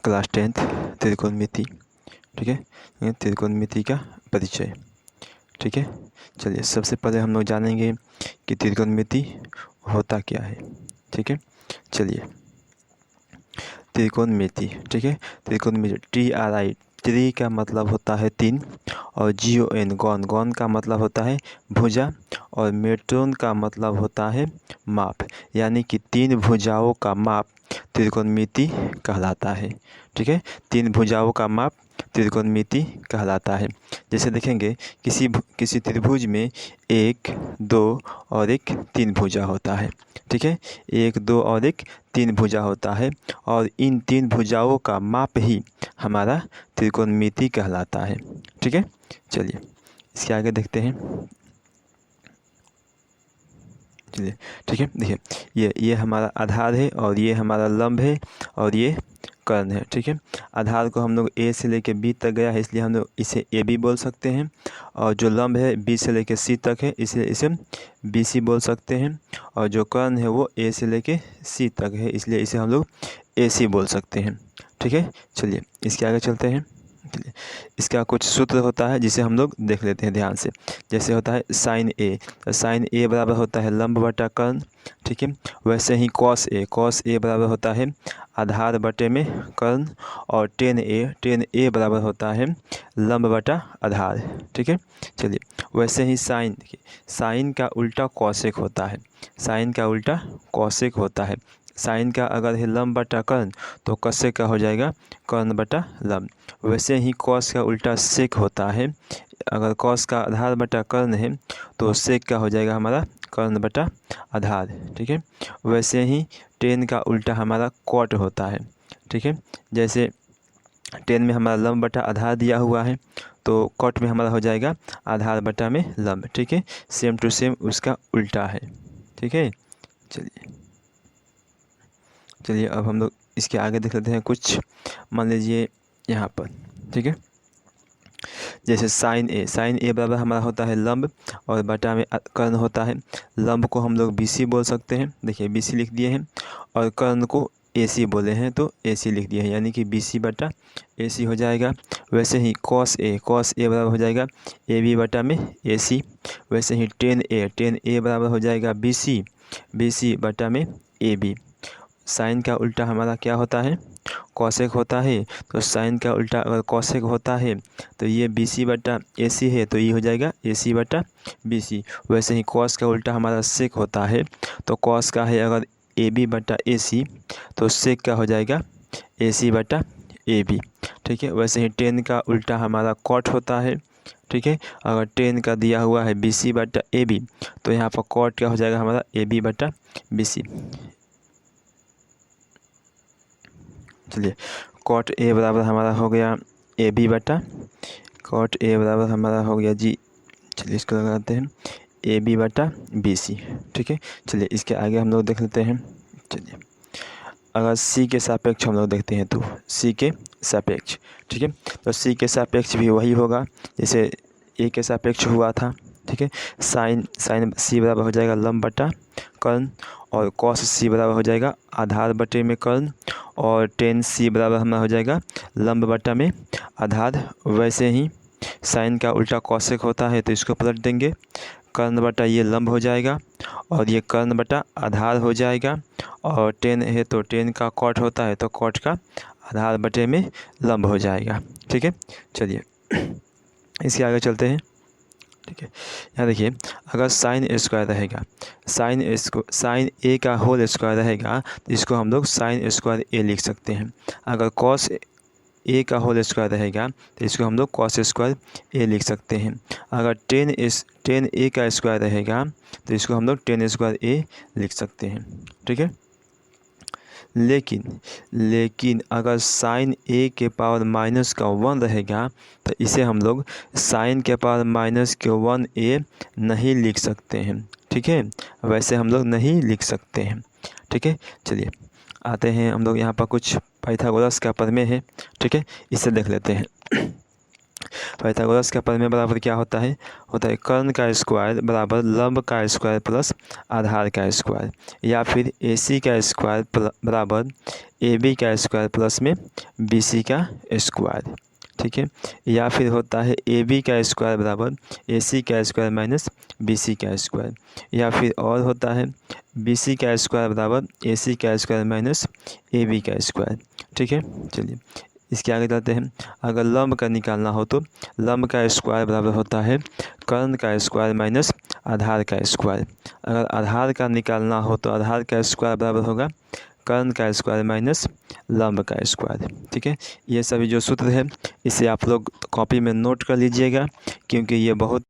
Class 10th त्रिकोणमिति, ठीक है, त्रिकोणमिति का परिचय। ठीक है, चलिए सबसे पहले हम लोग जानेंगे कि त्रिकोणमिति होता क्या है। ठीक है, चलिए त्रिकोणमिति, ठीक है, त्रिकोणमिति TRI, त्रि का मतलब होता है तीन, और GON गौन, गौन का मतलब होता है भुजा, और मेट्रोन का मतलब होता है माप, यानी कि तीन भुजाओं का माप त्रिकोणमिति कहलाता है। ठीक है, तीन भुजाओं का माप त्रिकोणमिति कहलाता है। जैसे देखेंगे किसी त्रिभुज में एक, दो और एक तीन भुजा होता है। ठीक है, एक, दो और एक तीन भुजा होता है, और इन तीन भुजाओं का माप ही हमारा त्रिकोणमिति कहलाता है। ठीक है, चलिए इसके आगे देखते हैं। चलिए ठीक है, देखिए ये हमारा आधार है, और ये हमारा लंब है, और ये कर्ण है। ठीक है, आधार को हम लोग A से लेके B तक गया है, इसलिए हम लोग इसे AB बोल सकते हैं, और जो लंब है B से लेके C तक है, इसलिए इसे BC बोल सकते हैं, और जो कर्ण है वो A से लेके C तक है, इसलिए इसे हम लोग AC बोल सकते हैं। ठीक है, चलिए इसके आगे चलते हैं। इसका कुछ सूत्र होता है जिसे हम लोग देख लेते हैं ध्यान से। जैसे होता है साइन A, तो साइन A बराबर होता है लंब बटा कर्ण। ठीक है, वैसे ही कॉस A बराबर होता है आधार बटे में कर्ण, और टेन A बराबर होता है लंब बटा आधार। ठीक है, चलिए वैसे ही साइन, देखिए साइन का उल्टा कॉसेक होता है, साइन का उल्टा कॉसेक होता है। साइन का अगर है लंब बटा कर्ण, तो कॉसेक का हो जाएगा कर्ण बटा लंब। वैसे ही कॉस का उल्टा सेक होता है, अगर कॉस का आधार बटा कर्ण है तो सेक का हो जाएगा हमारा कर्ण बटा आधार। ठीक है, वैसे ही टेन का उल्टा हमारा कॉट होता है। ठीक है, जैसे टेन में हमारा लंब बटा आधार दिया हुआ है, तो कॉट में हमारा हो जाएगा आधार बटा में लंब। ठीक है, सेम टू सेम उसका उल्टा है। ठीक है, चलिए अब हम लोग इसके आगे देख लेते हैं कुछ। मान लीजिए यहाँ पर, ठीक है, जैसे साइन ए बराबर हमारा होता है लंब, और बटा में कर्ण होता है। लंब को हम लोग BC बोल सकते हैं, देखिए BC लिख दिए हैं, और कर्ण को AC बोले हैं तो AC लिख दिए हैं, यानी कि BC बटा AC हो जाएगा। वैसे ही कॉस ए बराबर हो जाएगा AB बटा में AC। वैसे ही टेन ए बराबर हो जाएगा BC बटा में AB। साइन का उल्टा हमारा क्या होता है, कॉसेक होता है, तो साइन का उल्टा अगर कॉसेक होता है तो ये BC बटा AC है, तो ये हो जाएगा AC बटा BC। वैसे ही कॉस का उल्टा हमारा सेक होता है, तो कॉस का है अगर AB बटा AC, तो सेक का हो जाएगा AC बटा AB। ठीक है, वैसे ही टेन का उल्टा हमारा कॉट होता है। ठीक है, अगर टेन का दिया हुआ है BC बटा AB, तो यहाँ पर कॉट क्या हो जाएगा हमारा AB बटा BC। चलिए कॉट A बराबर हमारा हो गया AB बटा, कॉट A बराबर हमारा हो गया जी, चलिए इसको लगाते हैं AB बटा BC। ठीक है, चलिए इसके आगे हम लोग देख लेते हैं। चलिए अगर C के सापेक्ष हम लोग देखते हैं, तो C के सापेक्ष, ठीक है, तो C के सापेक्ष भी वही होगा जैसे A के सापेक्ष हुआ था। ठीक है, साइन C बराबर हो जाएगा लंब बटा कर्ण, और कॉस C बराबर हो जाएगा आधार बटे में कर्ण, और टेन C बराबर हमारा हो जाएगा लंब बटा में आधार। वैसे ही साइन का उल्टा कॉसेक होता है, तो इसको पलट देंगे, कर्ण बटा ये लंब हो जाएगा, और ये कर्ण बटा आधार हो जाएगा, और टेन है तो टेन का कॉट होता है, तो कॉट का आधार बटे में लंब हो जाएगा। ठीक है, चलिए इसके आगे चलते हैं। ठीक है, यहाँ देखिए अगर साइन स्क्वायर रहेगा, साइन A का होल स्क्वायर रहेगा, तो इसको हम लोग साइन स्क्वायर A लिख सकते हैं। अगर कॉस A का होल स्क्वायर रहेगा, तो इसको हम लोग कॉस स्क्वायर A लिख सकते हैं। अगर टेन A का स्क्वायर रहेगा, तो इसको हम लोग टेन स्क्वायर A लिख सकते हैं। ठीक है, लेकिन अगर साइन A के पावर माइनस का 1 रहेगा, तो इसे हम लोग साइन के पावर माइनस के 1A नहीं लिख सकते हैं। ठीक है, वैसे हम लोग नहीं लिख सकते हैं। ठीक है, चलिए आते हैं हम लोग यहाँ पर कुछ पाइथागोरस का प्रमेय है। ठीक है, इसे देख लेते हैं। पाइथागोरस का प्रमेय बराबर क्या होता है कर्ण का स्क्वायर बराबर लंब का स्क्वायर प्लस आधार का स्क्वायर, या फिर AC का स्क्वायर बराबर AB का स्क्वायर प्लस में BC का स्क्वायर। ठीक है, या फिर होता है AB का स्क्वायर बराबर AC का स्क्वायर माइनस BC का स्क्वायर, या फिर और होता है BC का स्क्वायर बराबर AC का स्क्वायर माइनस AB का स्क्वायर। ठीक है, चलिए इसके आगे जाते हैं। अगर लंब का निकालना हो तो लंब का स्क्वायर बराबर होता है कर्ण का स्क्वायर माइनस आधार का स्क्वायर। अगर आधार का निकालना हो तो आधार का स्क्वायर बराबर होगा कर्ण का स्क्वायर माइनस लंब का स्क्वायर। ठीक है, ये सभी जो सूत्र है इसे आप लोग कॉपी में नोट कर लीजिएगा, क्योंकि ये बहुत